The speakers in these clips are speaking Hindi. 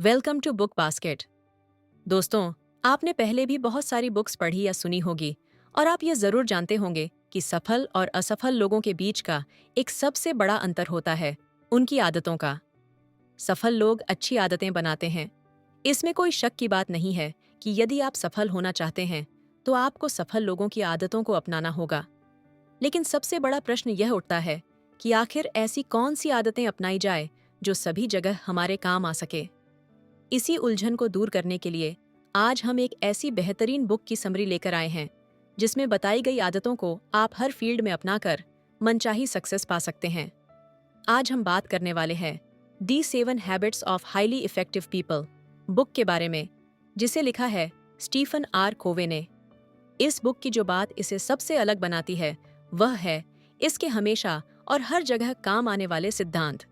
Welcome to book basket. दोस्तों, आपने पहले भी बहुत सारी बुक्स पढ़ी या सुनी होगी और आप ये ज़रूर जानते होंगे कि सफल और असफल लोगों के बीच का एक सबसे बड़ा अंतर होता है उनकी आदतों का। सफल लोग अच्छी आदतें बनाते हैं। इसमें कोई शक की बात नहीं है कि यदि आप सफल होना चाहते हैं तो आपको सफल लोगों की आदतों को अपनाना होगा। लेकिन सबसे बड़ा प्रश्न यह उठता है कि आखिर ऐसी कौन सी आदतें अपनाई जाए जो सभी जगह हमारे काम आ सके। इसी उलझन को दूर करने के लिए आज हम एक ऐसी बेहतरीन बुक की समरी लेकर आए हैं जिसमें बताई गई आदतों को आप हर फील्ड में अपनाकर मनचाही सक्सेस पा सकते हैं। आज हम बात करने वाले हैं दी 7 habits of highly effective people book के बारे में, जिसे लिखा है स्टीफन आर कोवे ने। इस बुक की जो बात इसे सबसे अलग बनाती है वह है इसके हमेशा और हर जगह काम आने वाले सिद्धांत।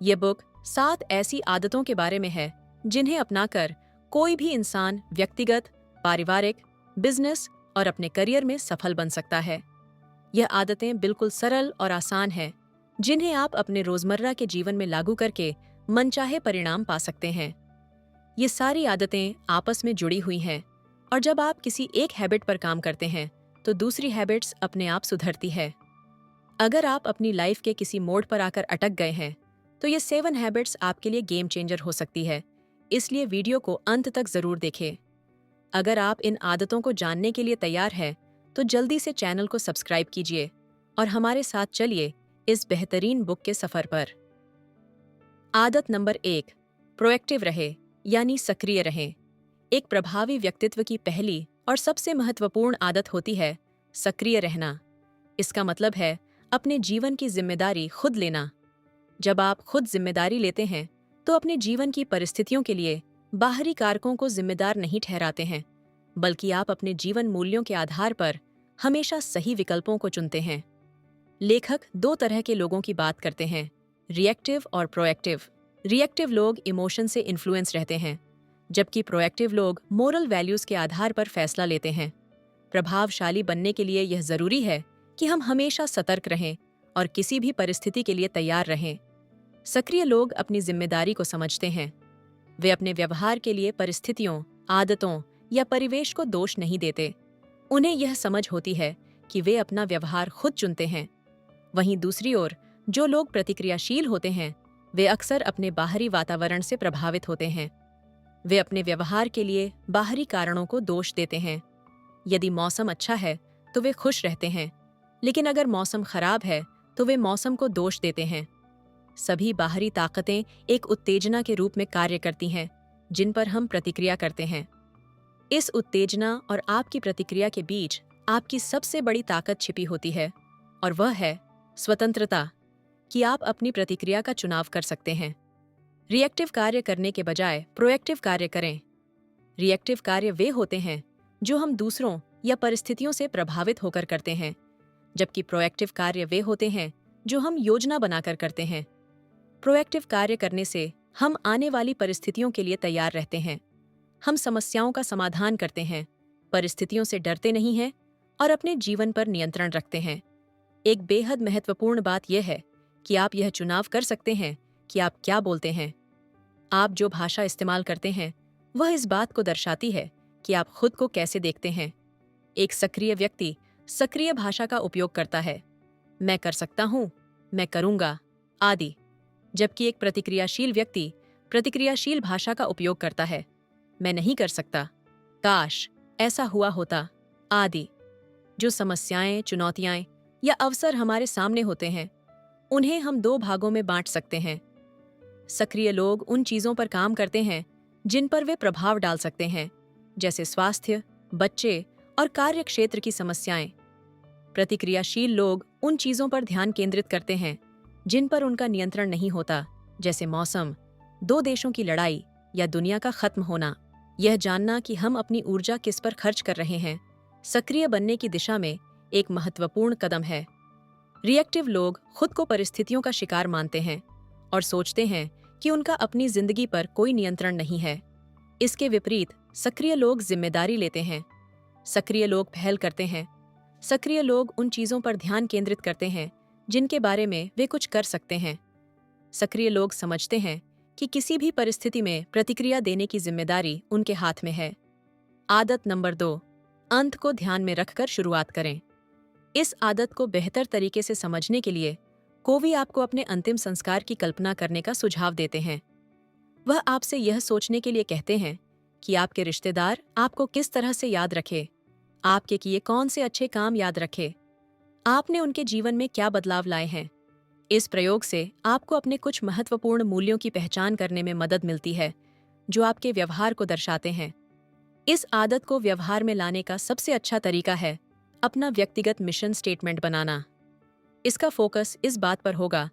ये बुक 7 ऐसी आदतों के बारे में है जिन्हें अपनाकर कोई भी इंसान व्यक्तिगत, पारिवारिक, बिजनेस और अपने करियर में सफल बन सकता है। यह आदतें बिल्कुल सरल और आसान हैं, जिन्हें आप अपने रोजमर्रा के जीवन में लागू करके मनचाहे परिणाम पा सकते हैं। ये सारी आदतें आपस में जुड़ी हुई हैं और जब आप किसी एक हैबिट पर काम करते हैं तो दूसरी हैबिट्स अपने आप सुधरती है। अगर आप अपनी लाइफ के किसी मोड़ पर आकर अटक गए हैं तो ये 7 हैबिट्स आपके लिए गेम चेंजर हो सकती है, इसलिए वीडियो को अंत तक जरूर देखें। अगर आप इन आदतों को जानने के लिए तैयार हैं तो जल्दी से चैनल को सब्सक्राइब कीजिए और हमारे साथ चलिए इस बेहतरीन बुक के सफर पर। आदत नंबर 1, प्रोएक्टिव रहे यानी सक्रिय रहें। एक प्रभावी व्यक्तित्व की पहली और सबसे महत्वपूर्ण आदत होती है सक्रिय रहना। इसका मतलब है अपने जीवन की जिम्मेदारी खुद लेना। जब आप खुद जिम्मेदारी लेते हैं तो अपने जीवन की परिस्थितियों के लिए बाहरी कारकों को जिम्मेदार नहीं ठहराते हैं, बल्कि आप अपने जीवन मूल्यों के आधार पर हमेशा सही विकल्पों को चुनते हैं। लेखक 2 तरह के लोगों की बात करते हैं, रिएक्टिव और प्रोएक्टिव। रिएक्टिव लोग इमोशन से इन्फ्लुएंस रहते हैं, जबकि प्रोएक्टिव लोग मोरल वैल्यूज के आधार पर फैसला लेते हैं। प्रभावशाली बनने के लिए यह जरूरी है कि हम हमेशा सतर्क रहें और किसी भी परिस्थिति के लिए तैयार रहें। सक्रिय लोग अपनी जिम्मेदारी को समझते हैं। वे अपने व्यवहार के लिए परिस्थितियों, आदतों या परिवेश को दोष नहीं देते। उन्हें यह समझ होती है कि वे अपना व्यवहार खुद चुनते हैं। वहीं दूसरी ओर जो लोग प्रतिक्रियाशील होते हैं वे अक्सर अपने बाहरी वातावरण से प्रभावित होते हैं। वे अपने व्यवहार के लिए बाहरी कारणों को दोष देते हैं। यदि मौसम अच्छा है तो वे खुश रहते हैं, लेकिन अगर मौसम खराब है तो वे मौसम को दोष देते हैं। सभी बाहरी ताकतें एक उत्तेजना के रूप में कार्य करती हैं, जिन पर हम प्रतिक्रिया करते हैं। इस उत्तेजना और आपकी प्रतिक्रिया के बीच आपकी सबसे बड़ी ताकत छिपी होती है, और वह है स्वतंत्रता, कि आप अपनी प्रतिक्रिया का चुनाव कर सकते हैं। रिएक्टिव कार्य करने के बजाय प्रोएक्टिव कार्य करें। रिएक्टिव कार्य वे होते हैं जो हम दूसरों या परिस्थितियों से प्रभावित होकर करते हैं, जबकि प्रोएक्टिव कार्य वे होते हैं जो हम योजना बनाकर करते हैं। प्रोएक्टिव कार्य करने से हम आने वाली परिस्थितियों के लिए तैयार रहते हैं। हम समस्याओं का समाधान करते हैं, परिस्थितियों से डरते नहीं हैं और अपने जीवन पर नियंत्रण रखते हैं। एक बेहद महत्वपूर्ण बात यह है कि आप यह चुनाव कर सकते हैं कि आप क्या बोलते हैं। आप जो भाषा इस्तेमाल करते हैं वह इस बात को दर्शाती है कि आप खुद को कैसे देखते हैं। एक सक्रिय व्यक्ति सक्रिय भाषा का उपयोग करता है, मैं कर सकता हूँ, मैं करूँगा आदि, जबकि एक प्रतिक्रियाशील व्यक्ति प्रतिक्रियाशील भाषा का उपयोग करता है, मैं नहीं कर सकता, काश ऐसा हुआ होता आदि। जो समस्याएं, चुनौतियां या अवसर हमारे सामने होते हैं उन्हें हम 2 भागों में बांट सकते हैं। सक्रिय लोग उन चीजों पर काम करते हैं जिन पर वे प्रभाव डाल सकते हैं, जैसे स्वास्थ्य, बच्चे और कार्य क्षेत्र की समस्याएं। प्रतिक्रियाशील लोग उन चीजों पर ध्यान केंद्रित करते हैं जिन पर उनका नियंत्रण नहीं होता, जैसे मौसम, 2 देशों की लड़ाई या दुनिया का खत्म होना। यह जानना कि हम अपनी ऊर्जा किस पर खर्च कर रहे हैं सक्रिय बनने की दिशा में एक महत्वपूर्ण कदम है। रिएक्टिव लोग खुद को परिस्थितियों का शिकार मानते हैं और सोचते हैं कि उनका अपनी जिंदगी पर कोई नियंत्रण नहीं है। इसके विपरीत सक्रिय लोग जिम्मेदारी लेते हैं। सक्रिय लोग पहल करते हैं। सक्रिय लोग उन चीजों पर ध्यान केंद्रित करते हैं जिनके बारे में वे कुछ कर सकते हैं। सक्रिय लोग समझते हैं कि किसी भी परिस्थिति में प्रतिक्रिया देने की जिम्मेदारी उनके हाथ में है। आदत नंबर 2, अंत को ध्यान में रखकर शुरुआत करें। इस आदत को बेहतर तरीके से समझने के लिए कोवी आपको अपने अंतिम संस्कार की कल्पना करने का सुझाव देते हैं। वह आपसे यह सोचने के लिए कहते हैं कि आपके रिश्तेदार आपको किस तरह से याद रखे, आपके किए कौन से अच्छे काम याद रखे, आपने उनके जीवन में क्या बदलाव लाए हैं। इस प्रयोग से आपको अपने कुछ महत्वपूर्ण मूल्यों की पहचान करने में मदद मिलती है, जो आपके व्यवहार को दर्शाते हैं। इस आदत को व्यवहार में लाने का सबसे अच्छा तरीका है अपना व्यक्तिगत मिशन स्टेटमेंट बनाना। इसका फोकस इस बात पर होगा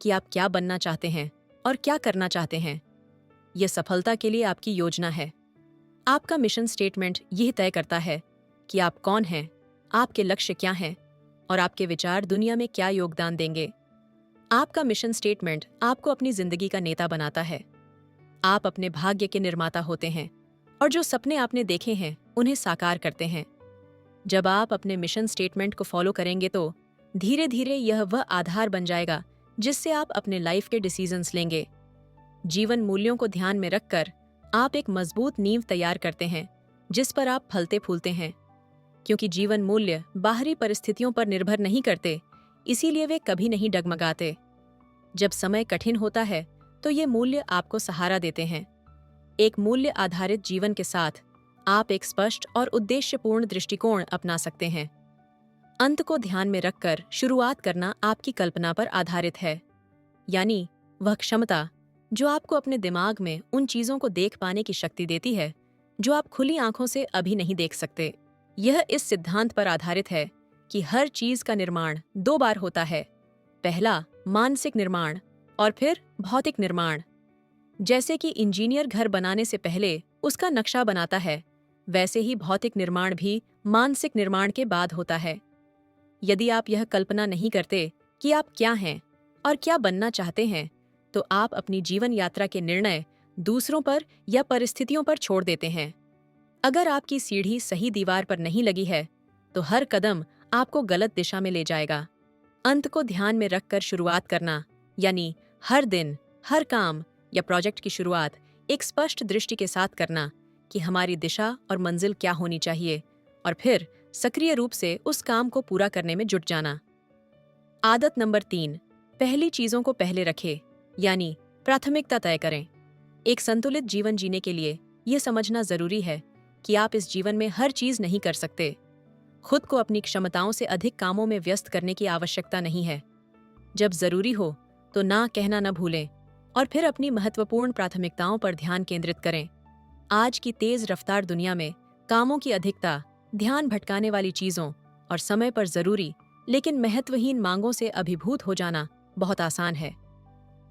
कि आप क्या बनना चाहते हैं और क्या करना चाहते हैं। यह सफलता के लिए आपकी योजना है। आपका मिशन स्टेटमेंट यह तय करता है कि आप कौन हैं, आपके लक्ष्य क्या हैं और आपके विचार दुनिया में क्या योगदान देंगे। आपका मिशन स्टेटमेंट आपको अपनी जिंदगी का नेता बनाता है। आप अपने भाग्य के निर्माता होते हैं और जो सपने आपने देखे हैं उन्हें साकार करते हैं। जब आप अपने मिशन स्टेटमेंट को फॉलो करेंगे तो धीरे धीरे यह वह आधार बन जाएगा जिससे आप अपने लाइफ के डिसीजंस लेंगे। जीवन मूल्यों को ध्यान में रखकर आप एक मजबूत नींव तैयार करते हैं जिस पर आप फलते फूलते हैं। क्योंकि जीवन मूल्य बाहरी परिस्थितियों पर निर्भर नहीं करते, इसीलिए वे कभी नहीं डगमगाते। जब समय कठिन होता है तो ये मूल्य आपको सहारा देते हैं। एक मूल्य आधारित जीवन के साथ आप एक स्पष्ट और उद्देश्यपूर्ण दृष्टिकोण अपना सकते हैं। अंत को ध्यान में रखकर शुरुआत करना आपकी कल्पना पर आधारित है, यानी वह क्षमता जो आपको अपने दिमाग में उन चीजों को देख पाने की शक्ति देती है जो आप खुली आंखों से अभी नहीं देख सकते। यह इस सिद्धांत पर आधारित है कि हर चीज का निर्माण 2 बार होता है, पहला मानसिक निर्माण और फिर भौतिक निर्माण। जैसे कि इंजीनियर घर बनाने से पहले उसका नक्शा बनाता है, वैसे ही भौतिक निर्माण भी मानसिक निर्माण के बाद होता है। यदि आप यह कल्पना नहीं करते कि आप क्या हैं और क्या बनना चाहते हैं, तो आप अपनी जीवन यात्रा के निर्णय दूसरों पर या परिस्थितियों पर छोड़ देते हैं। अगर आपकी सीढ़ी सही दीवार पर नहीं लगी है, तो हर कदम आपको गलत दिशा में ले जाएगा। अंत को ध्यान में रखकर शुरुआत करना, यानी हर दिन, हर काम या प्रोजेक्ट की शुरुआत एक स्पष्ट दृष्टि के साथ करना कि हमारी दिशा और मंजिल क्या होनी चाहिए, और फिर सक्रिय रूप से उस काम को पूरा करने में जुट जाना। आदत नंबर 3, पहली चीजों को पहले रखें, यानी प्राथमिकता तय करें। एक संतुलित जीवन जीने के लिए यह समझना जरूरी है कि आप इस जीवन में हर चीज नहीं कर सकते। खुद को अपनी क्षमताओं से अधिक कामों में व्यस्त करने की आवश्यकता नहीं है। जब जरूरी हो तो ना कहना न भूलें और फिर अपनी महत्वपूर्ण प्राथमिकताओं पर ध्यान केंद्रित करें। आज की तेज रफ्तार दुनिया में कामों की अधिकता, ध्यान भटकाने वाली चीजों और समय पर जरूरी लेकिन महत्वहीन मांगों से अभिभूत हो जाना बहुत आसान है।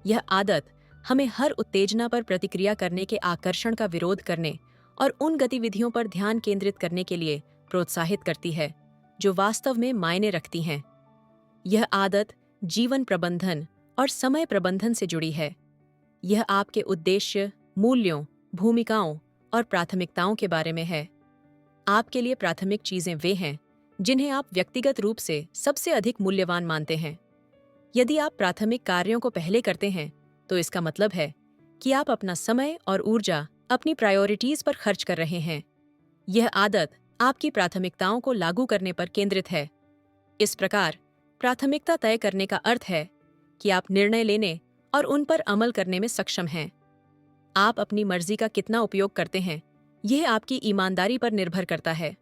यह आदत हमें हर उत्तेजना पर प्रतिक्रिया करने के आकर्षण का विरोध करने और उन गतिविधियों पर ध्यान केंद्रित करने के लिए प्रोत्साहित करती है जो वास्तव में मायने रखती हैं। यह आदत जीवन प्रबंधन और समय प्रबंधन से जुड़ी है। यह आपके उद्देश्य, मूल्यों, भूमिकाओं और प्राथमिकताओं के बारे में है। आपके लिए प्राथमिक चीजें वे हैं जिन्हें आप व्यक्तिगत रूप से सबसे अधिक मूल्यवान मानते हैं। यदि आप प्राथमिक कार्यों को पहले करते हैं, तो इसका मतलब है कि आप अपना समय और ऊर्जा अपनी प्रायोरिटीज पर खर्च कर रहे हैं। यह आदत आपकी प्राथमिकताओं को लागू करने पर केंद्रित है। इस प्रकार प्राथमिकता तय करने का अर्थ है कि आप निर्णय लेने और उन पर अमल करने में सक्षम हैं। आप अपनी मर्जी का कितना उपयोग करते हैं, यह आपकी ईमानदारी पर निर्भर करता है।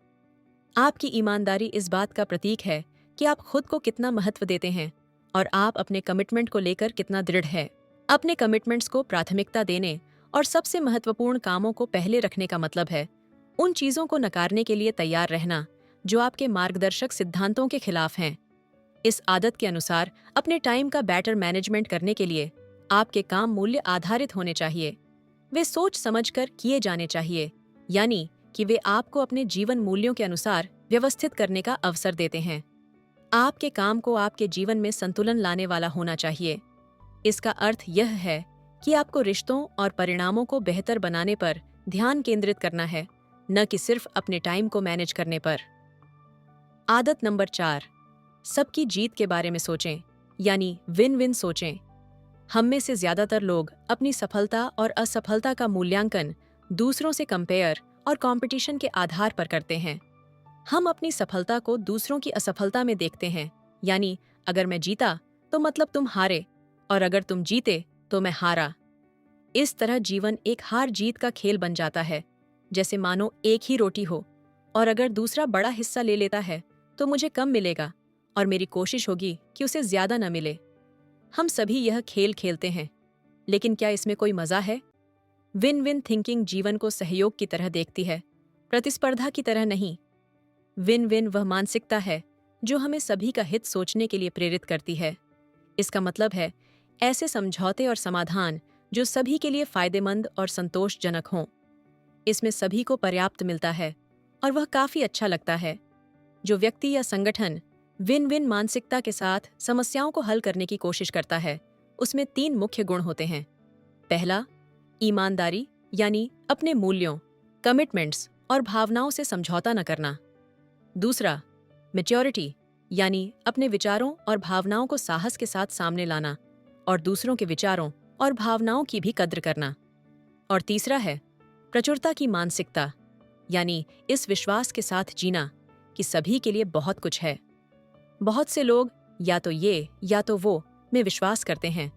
आपकी ईमानदारी इस बात का प्रतीक है कि आप खुद को कितना महत्व देते हैं और आप अपने कमिटमेंट को लेकर कितना दृढ़ है। अपने कमिटमेंट्स को प्राथमिकता देने और सबसे महत्वपूर्ण कामों को पहले रखने का मतलब है उन चीजों को नकारने के लिए तैयार रहना जो आपके मार्गदर्शक सिद्धांतों के खिलाफ हैं। इस आदत के अनुसार अपने टाइम का बेटर मैनेजमेंट करने के लिए आपके काम मूल्य आधारित होने चाहिए। वे सोच समझकर किए जाने चाहिए, यानी कि वे आपको अपने जीवन मूल्यों के अनुसार व्यवस्थित करने का अवसर देते हैं। आपके काम को आपके जीवन में संतुलन लाने वाला होना चाहिए। इसका अर्थ यह है कि आपको रिश्तों और परिणामों को बेहतर बनाने पर ध्यान केंद्रित करना है, न कि सिर्फ अपने टाइम को मैनेज करने पर। आदत नंबर 4, सबकी जीत के बारे में सोचें, यानी विन विन सोचें। हम में से ज्यादातर लोग अपनी सफलता और असफलता का मूल्यांकन दूसरों से कंपेयर और कंपटीशन के आधार पर करते हैं। हम अपनी सफलता को दूसरों की असफलता में देखते हैं, यानी अगर मैं जीता तो मतलब तुम हारे, और अगर तुम जीते तो मैं हारा। इस तरह जीवन एक हार जीत का खेल बन जाता है, जैसे मानो एक ही रोटी हो और अगर दूसरा बड़ा हिस्सा ले लेता है तो मुझे कम मिलेगा और मेरी कोशिश होगी कि उसे ज्यादा न मिले। हम सभी यह खेल खेलते हैं, लेकिन क्या इसमें कोई मजा है? विन विन थिंकिंग जीवन को सहयोग की तरह देखती है, प्रतिस्पर्धा की तरह नहीं। विन विन वह मानसिकता है जो हमें सभी का हित सोचने के लिए प्रेरित करती है। इसका मतलब है ऐसे समझौते और समाधान जो सभी के लिए फायदेमंद और संतोषजनक हों। इसमें सभी को पर्याप्त मिलता है और वह काफी अच्छा लगता है। जो व्यक्ति या संगठन विन विन मानसिकता के साथ समस्याओं को हल करने की कोशिश करता है, उसमें 3 मुख्य गुण होते हैं। पहला, ईमानदारी, यानी अपने मूल्यों, कमिटमेंट्स और भावनाओं से समझौता न करना। दूसरा, मैच्योरिटी, यानी अपने विचारों और भावनाओं को साहस के साथ सामने लाना और दूसरों के विचारों और भावनाओं की भी कद्र करना। और तीसरा है प्रचुरता की मानसिकता, यानी इस विश्वास के साथ जीना कि सभी के लिए बहुत कुछ है। बहुत से लोग या तो ये या तो वो में विश्वास करते हैं,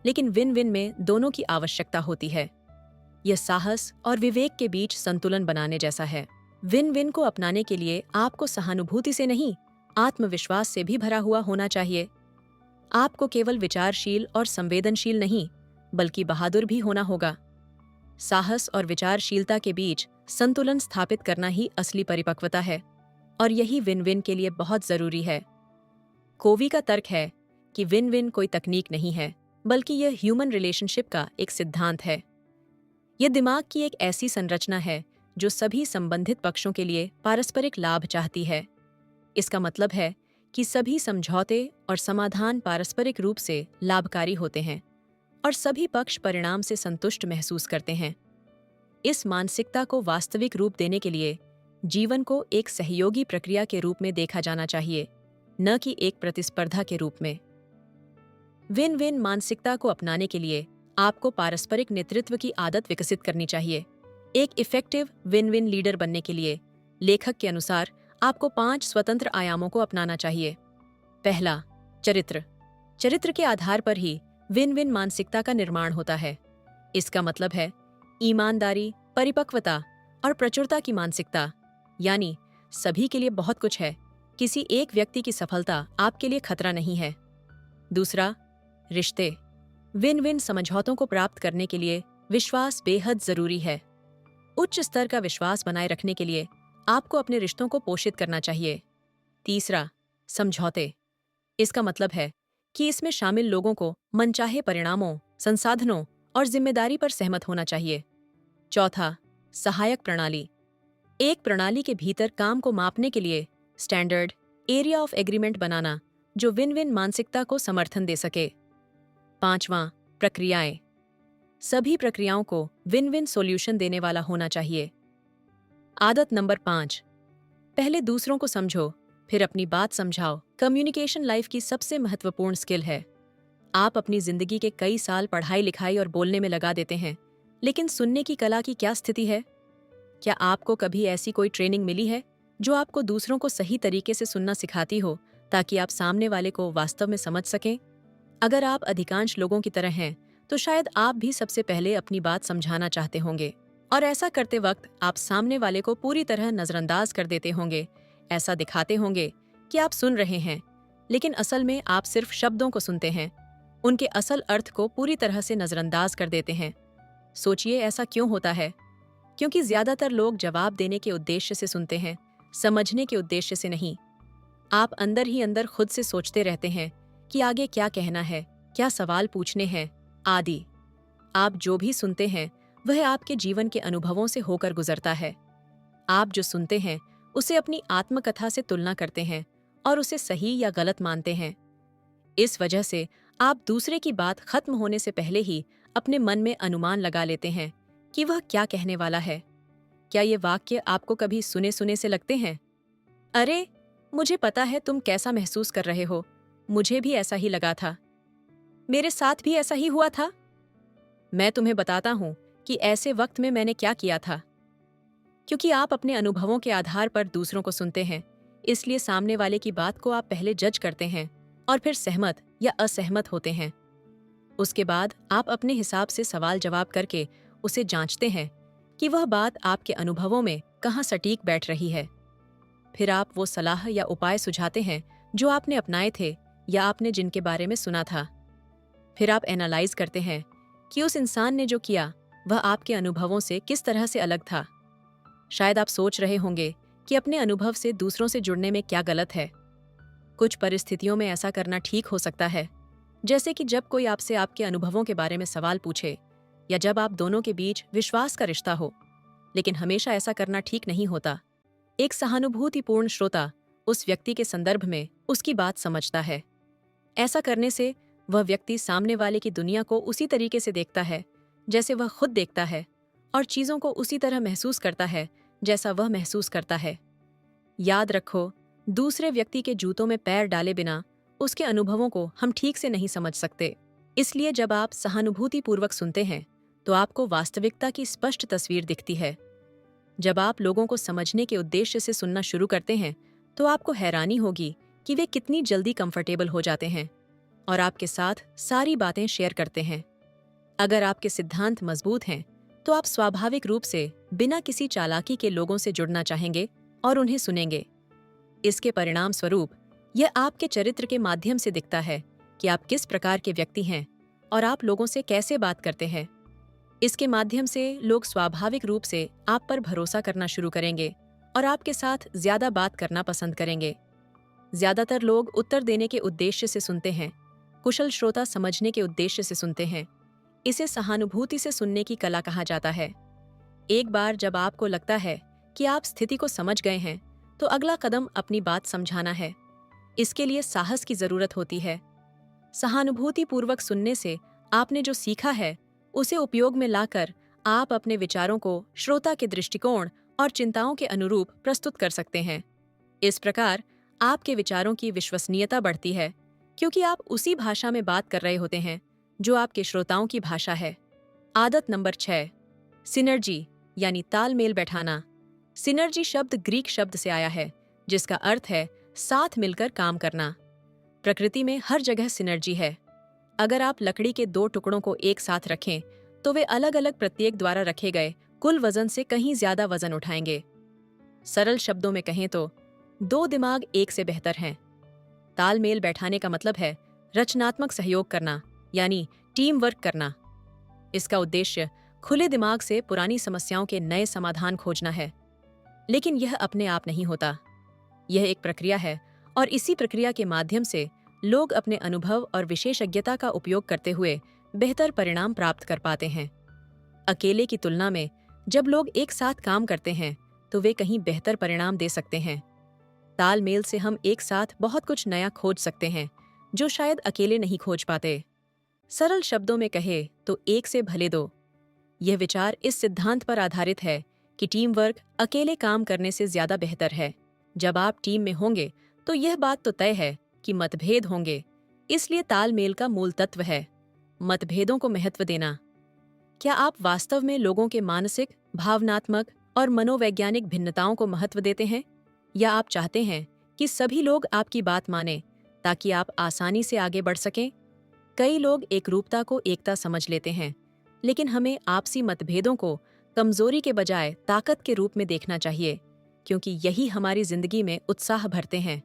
लेकिन विन विन में दोनों की आवश्यकता होती है। यह साहस और विवेक के बीच संतुलन बनाने जैसा है। विन विन को अपनाने के लिए आपको सहानुभूति से नहीं, आत्मविश्वास से भी भरा हुआ होना चाहिए। आपको केवल विचारशील और संवेदनशील नहीं, बल्कि बहादुर भी होना होगा। साहस और विचारशीलता के बीच संतुलन स्थापित करना ही असली परिपक्वता है, और यही विन विन के लिए बहुत जरूरी है। कोवी का तर्क है कि विन विन कोई तकनीक नहीं है, बल्कि यह ह्यूमन रिलेशनशिप का एक सिद्धांत है। यह दिमाग की एक ऐसी संरचना है जो सभी संबंधित पक्षों के लिए पारस्परिक लाभ चाहती है। इसका मतलब है कि सभी समझौते और समाधान पारस्परिक रूप से लाभकारी होते हैं और सभी पक्ष परिणाम से संतुष्ट महसूस करते हैं। इस मानसिकता को वास्तविक रूप देने के लिए जीवन को एक सहयोगी प्रक्रिया के रूप में देखा जाना चाहिए, न कि एक प्रतिस्पर्धा के रूप में। विन विन मानसिकता को अपनाने के लिए आपको पारस्परिक नेतृत्व की आदत विकसित करनी चाहिए। एक इफेक्टिव विन विन लीडर बनने के लिए लेखक के अनुसार आपको 5 स्वतंत्र आयामों को अपनाना चाहिए। पहला, चरित्र। चरित्र के आधार पर ही विन विन मानसिकता का निर्माण होता है। इसका मतलब है ईमानदारी, परिपक्वता और प्रचुरता की मानसिकता, यानी सभी के लिए बहुत कुछ है, किसी एक व्यक्ति की सफलता आपके लिए खतरा नहीं है। दूसरा, रिश्ते। विन विन समझौतों को प्राप्त करने के लिए विश्वास बेहद जरूरी है। उच्च स्तर का विश्वास बनाए रखने के लिए आपको अपने रिश्तों को पोषित करना चाहिए। तीसरा, समझौते। इसका मतलब है कि इसमें शामिल लोगों को मनचाहे परिणामों, संसाधनों और जिम्मेदारी पर सहमत होना चाहिए। चौथा, सहायक प्रणाली। एक प्रणाली के भीतर काम को मापने के लिए स्टैंडर्ड एरिया ऑफ एग्रीमेंट बनाना जो विन विन मानसिकता को समर्थन दे सके। पांचवां, प्रक्रियाएं। सभी प्रक्रियाओं को विन विन सॉल्यूशन देने वाला होना चाहिए। आदत नंबर 5, पहले दूसरों को समझो, फिर अपनी बात समझाओ। कम्युनिकेशन लाइफ की सबसे महत्वपूर्ण स्किल है। आप अपनी जिंदगी के कई साल पढ़ाई लिखाई और बोलने में लगा देते हैं, लेकिन सुनने की कला की क्या स्थिति है? क्या आपको कभी ऐसी कोई ट्रेनिंग मिली है जो आपको दूसरों को सही तरीके से सुनना सिखाती हो, ताकि आप सामने वाले को वास्तव में समझ सकें? अगर आप अधिकांश लोगों की तरह हैं, तो शायद आप भी सबसे पहले अपनी बात समझाना चाहते होंगे, और ऐसा करते वक्त आप सामने वाले को पूरी तरह नजरअंदाज कर देते होंगे। ऐसा दिखाते होंगे कि आप सुन रहे हैं, लेकिन असल में आप सिर्फ शब्दों को सुनते हैं, उनके असल अर्थ को पूरी तरह से नजरअंदाज कर देते हैं। सोचिए ऐसा क्यों होता है? क्योंकि ज्यादातर लोग जवाब देने के उद्देश्य से सुनते हैं, समझने के उद्देश्य से नहीं। आप अंदर ही अंदर खुद से सोचते रहते हैं कि आगे क्या कहना है, क्या सवाल पूछने हैं, आदि। आप जो भी सुनते हैं वह आपके जीवन के अनुभवों से होकर गुजरता है। आप जो सुनते हैं उसे अपनी आत्मकथा से तुलना करते हैं और उसे सही या गलत मानते हैं। इस वजह से आप दूसरे की बात खत्म होने से पहले ही अपने मन में अनुमान लगा लेते हैं कि वह क्या कहने वाला है। क्या ये वाक्य आपको कभी सुने सुने से लगते हैं? अरे, मुझे पता है तुम कैसा महसूस कर रहे हो, मुझे भी ऐसा ही लगा था। मेरे साथ भी ऐसा ही हुआ था। मैं तुम्हें बताता हूँ कि ऐसे वक्त में मैंने क्या किया था। क्योंकि आप अपने अनुभवों के आधार पर दूसरों को सुनते हैं, इसलिए सामने वाले की बात को आप पहले जज करते हैं और फिर सहमत या असहमत होते हैं। उसके बाद आप अपने हिसाब से सवाल जवाब करके उसे जांचते हैं कि वह बात आपके अनुभवों में कहाँ सटीक बैठ रही है। फिर आप वो सलाह या उपाय सुझाते हैं जो आपने अपनाए थे या आपने जिनके बारे में सुना था। फिर आप एनालाइज करते हैं कि उस इंसान ने जो किया वह आपके अनुभवों से किस तरह से अलग था। शायद आप सोच रहे होंगे कि अपने अनुभव से दूसरों से जुड़ने में क्या गलत है। कुछ परिस्थितियों में ऐसा करना ठीक हो सकता है, जैसे कि जब कोई आपसे आपके अनुभवों के बारे में सवाल पूछे या जब आप दोनों के बीच विश्वास का रिश्ता हो। लेकिन हमेशा ऐसा करना ठीक नहीं होता। एक सहानुभूतिपूर्ण श्रोता उस व्यक्ति के संदर्भ में उसकी बात समझता है। ऐसा करने से वह व्यक्ति सामने वाले की दुनिया को उसी तरीके से देखता है जैसे वह खुद देखता है और चीज़ों को उसी तरह महसूस करता है जैसा वह महसूस करता है। याद रखो, दूसरे व्यक्ति के जूतों में पैर डाले बिना उसके अनुभवों को हम ठीक से नहीं समझ सकते। इसलिए जब आप सहानुभूतिपूर्वक सुनते हैं तो आपको वास्तविकता की स्पष्ट तस्वीर दिखती है। जब आप लोगों को समझने के उद्देश्य से सुनना शुरू करते हैं तो आपको हैरानी होगी कि वे कितनी जल्दी कंफर्टेबल हो जाते हैं और आपके साथ सारी बातें शेयर करते हैं। अगर आपके सिद्धांत मजबूत हैं तो आप स्वाभाविक रूप से बिना किसी चालाकी के लोगों से जुड़ना चाहेंगे और उन्हें सुनेंगे। इसके परिणाम स्वरूप यह आपके चरित्र के माध्यम से दिखता है कि आप किस प्रकार के व्यक्ति हैं और आप लोगों से कैसे बात करते हैं। इसके माध्यम से लोग स्वाभाविक रूप से आप पर भरोसा करना शुरू करेंगे और आपके साथ ज्यादा बात करना पसंद करेंगे। ज्यादातर लोग उत्तर देने के उद्देश्य से सुनते हैं, कुशल श्रोता समझने के उद्देश्य से सुनते हैं। इसे सहानुभूति से सुनने की कला कहा जाता है। एक बार जब आपको लगता है कि आप स्थिति को समझ गए हैं तो अगला कदम अपनी बात समझाना है। इसके लिए साहस की जरूरत होती है। सहानुभूतिपूर्वक सुनने से आपने जो सीखा है उसे उपयोग में लाकर आप अपने विचारों को श्रोता के दृष्टिकोण और चिंताओं के अनुरूप प्रस्तुत कर सकते हैं। इस प्रकार आपके विचारों की विश्वसनीयता बढ़ती है क्योंकि आप उसी भाषा में बात कर रहे होते हैं जो आपके श्रोताओं की भाषा है। आदत नंबर 6, सिनर्जी यानी तालमेल बैठाना। सिनर्जी शब्द ग्रीक शब्द से आया है जिसका अर्थ है साथ मिलकर काम करना। प्रकृति में हर जगह सिनर्जी है। अगर आप लकड़ी के 2 टुकड़ों को एक साथ रखें तो वे अलग अलग प्रत्येक द्वारा रखे गए कुल वजन से कहीं ज्यादा वजन उठाएंगे। सरल शब्दों में कहें तो 2 दिमाग एक से बेहतर हैं। तालमेल बैठाने का मतलब है रचनात्मक सहयोग करना यानी टीम वर्क करना। इसका उद्देश्य खुले दिमाग से पुरानी समस्याओं के नए समाधान खोजना है। लेकिन यह अपने आप नहीं होता। यह एक प्रक्रिया है और इसी प्रक्रिया के माध्यम से लोग अपने अनुभव और विशेषज्ञता का उपयोग करते हुए बेहतर परिणाम प्राप्त कर पाते हैं। अकेले की तुलना में जब लोग एक साथ काम करते हैं तो वे कहीं बेहतर परिणाम दे सकते हैं। तालमेल से हम एक साथ बहुत कुछ नया खोज सकते हैं जो शायद अकेले नहीं खोज पाते। सरल शब्दों में कहे तो एक से भले दो। यह विचार इस सिद्धांत पर आधारित है कि टीम वर्क अकेले काम करने से ज्यादा बेहतर है। जब आप टीम में होंगे तो यह बात तो तय है कि मतभेद होंगे, इसलिए तालमेल का मूल तत्व है मतभेदों को महत्व देना। क्या आप वास्तव में लोगों के मानसिक, भावनात्मक और मनोवैज्ञानिक भिन्नताओं को महत्व देते हैं, या आप चाहते हैं कि सभी लोग आपकी बात मानें ताकि आप आसानी से आगे बढ़ सकें? कई लोग एकरूपता को एकता समझ लेते हैं, लेकिन हमें आपसी मतभेदों को कमजोरी के बजाय ताकत के रूप में देखना चाहिए, क्योंकि यही हमारी जिंदगी में उत्साह भरते हैं।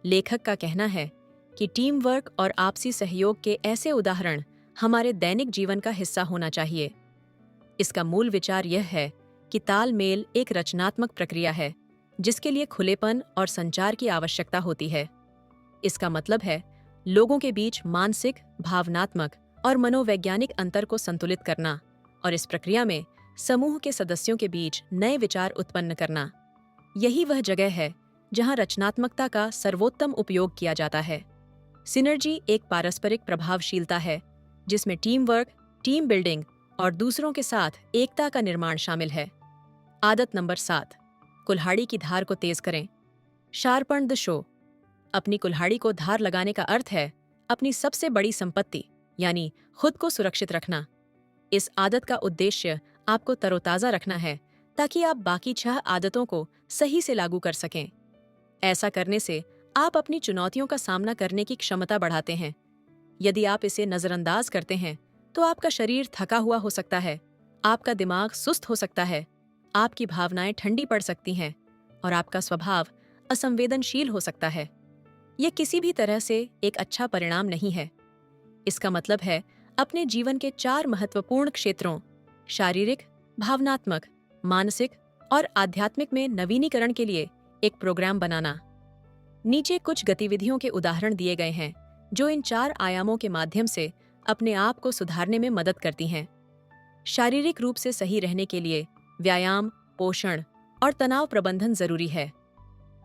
लेखक का कहना है कि टीम वर्क और आपसी सहयोग के ऐसे उदाहरण हमारे दैनिक जीवन का हिस्सा होना चाहिए। इसका मूल विचार यह है कि तालमेल एक रचनात्मक प्रक्रिया है जिसके लिए खुलेपन और संचार की आवश्यकता होती है। इसका मतलब है लोगों के बीच मानसिक, भावनात्मक और मनोवैज्ञानिक अंतर को संतुलित करना और इस प्रक्रिया में समूह के सदस्यों के बीच नए विचार उत्पन्न करना। यही वह जगह है जहां रचनात्मकता का सर्वोत्तम उपयोग किया जाता है। सिनर्जी एक पारस्परिक प्रभावशीलता है जिसमें टीम वर्क, टीम बिल्डिंग और दूसरों के साथ एकता का निर्माण शामिल है। आदत नंबर 7, कुल्हाड़ी की धार को तेज करें। Sharpen the show. अपनी कुल्हाड़ी को धार लगाने का अर्थ है अपनी सबसे बड़ी संपत्ति यानी खुद को सुरक्षित रखना। इस आदत का उद्देश्य आपको तरोताज़ा रखना है ताकि आप बाकी 6 आदतों को सही से लागू कर सकें। ऐसा करने से आप अपनी चुनौतियों का सामना करने की क्षमता बढ़ाते हैं। यदि आप इसे नज़रअंदाज करते हैं तो आपका शरीर थका हुआ हो सकता है, आपका दिमाग सुस्त हो सकता है, आपकी भावनाएं ठंडी पड़ सकती हैं और आपका स्वभाव असंवेदनशील हो सकता है। यह किसी भी तरह से एक अच्छा परिणाम नहीं है। इसका मतलब है अपने जीवन के 4 महत्वपूर्ण क्षेत्रों शारीरिक, भावनात्मक, मानसिक और आध्यात्मिक में नवीनीकरण के लिए एक प्रोग्राम बनाना। नीचे कुछ गतिविधियों के उदाहरण दिए गए हैं जो इन 4 आयामों के माध्यम से अपने आप को सुधारने में मदद करती हैं। शारीरिक रूप से सही रहने के लिए व्यायाम, पोषण और तनाव प्रबंधन जरूरी है।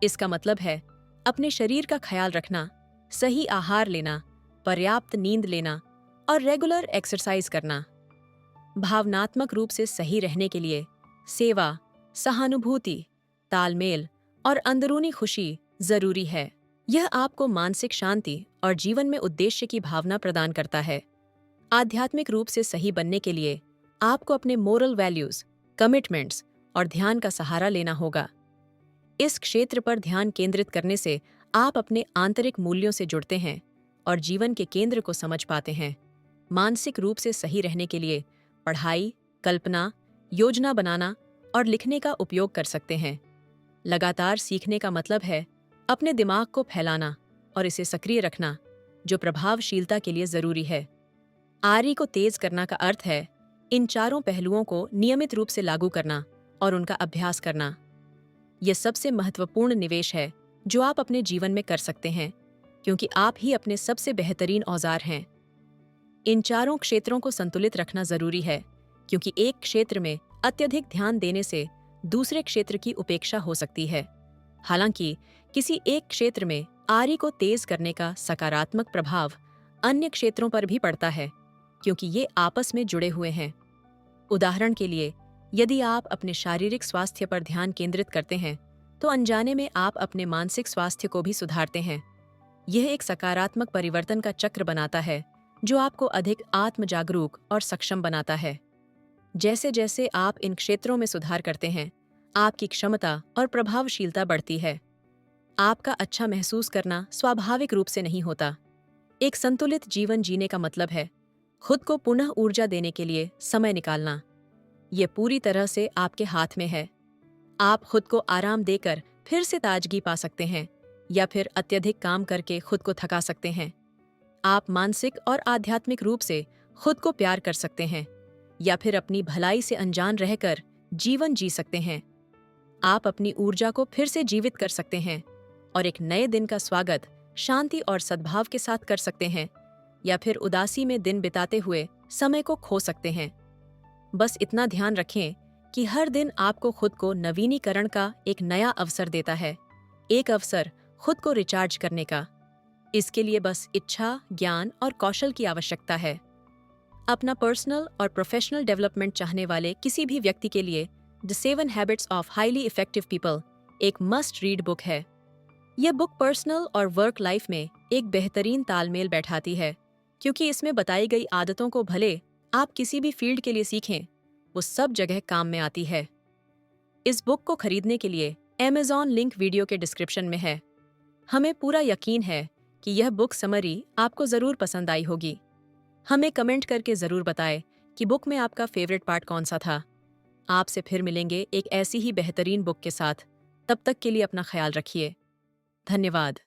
इसका मतलब है अपने शरीर का ख्याल रखना, सही आहार लेना, पर्याप्त नींद लेना और रेगुलर एक्सरसाइज करना। भावनात्मक रूप से सही रहने के लिए सेवा, सहानुभूति, तालमेल और अंदरूनी खुशी जरूरी है। यह आपको मानसिक शांति और जीवन में उद्देश्य की भावना प्रदान करता है। आध्यात्मिक रूप से सही बनने के लिए आपको अपने मोरल वैल्यूज, कमिटमेंट्स और ध्यान का सहारा लेना होगा। इस क्षेत्र पर ध्यान केंद्रित करने से आप अपने आंतरिक मूल्यों से जुड़ते हैं और जीवन के केंद्र को समझ पाते हैं। मानसिक रूप से सही रहने के लिए पढ़ाई, कल्पना, योजना बनाना और लिखने का उपयोग कर सकते हैं। लगातार सीखने का मतलब है अपने दिमाग को फैलाना और इसे सक्रिय रखना, जो प्रभावशीलता के लिए जरूरी है। आरी को तेज करना का अर्थ है इन चारों पहलुओं को नियमित रूप से लागू करना और उनका अभ्यास करना। यह सबसे महत्वपूर्ण निवेश है जो आप अपने जीवन में कर सकते हैं, क्योंकि आप ही अपने सबसे बेहतरीन औजार हैं। इन चारों क्षेत्रों को संतुलित रखना जरूरी है, क्योंकि एक क्षेत्र में अत्यधिक ध्यान देने से दूसरे क्षेत्र की उपेक्षा हो सकती है। हालांकि किसी एक क्षेत्र में आरी को तेज करने का सकारात्मक प्रभाव अन्य क्षेत्रों पर भी पड़ता है, क्योंकि ये आपस में जुड़े हुए हैं। उदाहरण के लिए, यदि आप अपने शारीरिक स्वास्थ्य पर ध्यान केंद्रित करते हैं, तो अनजाने में आप अपने मानसिक स्वास्थ्य को भी सुधारते हैं। यह एक सकारात्मक परिवर्तन का चक्र बनाता है, जो आपको अधिक आत्म जागरूक और सक्षम बनाता है। जैसे जैसे आप इन क्षेत्रों में सुधार करते हैं, आपकी क्षमता और प्रभावशीलता बढ़ती है। आपका अच्छा महसूस करना स्वाभाविक रूप से नहीं होता। एक संतुलित जीवन जीने का मतलब है खुद को पुनः ऊर्जा देने के लिए समय निकालना। यह पूरी तरह से आपके हाथ में है। आप खुद को आराम देकर फिर से ताजगी पा सकते हैं, या फिर अत्यधिक काम करके खुद को थका सकते हैं। आप मानसिक और आध्यात्मिक रूप से खुद को प्यार कर सकते हैं, या फिर अपनी भलाई से अनजान रहकर जीवन जी सकते हैं। आप अपनी ऊर्जा को फिर से जीवित कर सकते हैं और एक नए दिन का स्वागत शांति और सद्भाव के साथ कर सकते हैं, या फिर उदासी में दिन बिताते हुए समय को खो सकते हैं। बस इतना ध्यान रखें कि हर दिन आपको खुद को नवीनीकरण का एक नया अवसर देता है, एक अवसर खुद को रिचार्ज करने का। इसके लिए बस इच्छा, ज्ञान और कौशल की आवश्यकता है। अपना पर्सनल और प्रोफेशनल डेवलपमेंट चाहने वाले किसी भी व्यक्ति के लिए the 7 habits of highly effective people एक मस्ट रीड बुक है। यह बुक पर्सनल और वर्क लाइफ में एक बेहतरीन तालमेल बैठाती है, क्योंकि इसमें बताई गई आदतों को भले आप किसी भी फील्ड के लिए सीखें, वो सब जगह काम में आती है। इस बुक को खरीदने के लिए Amazon लिंक वीडियो के डिस्क्रिप्शन में है। हमें पूरा यकीन है कि यह बुक समरी आपको जरूर पसंद आई होगी। हमें कमेंट करके जरूर बताएं कि बुक में आपका फेवरेट पार्ट कौन सा था। आपसे फिर मिलेंगे एक ऐसी ही बेहतरीन बुक के साथ। तब तक के लिए अपना ख्याल रखिए। धन्यवाद।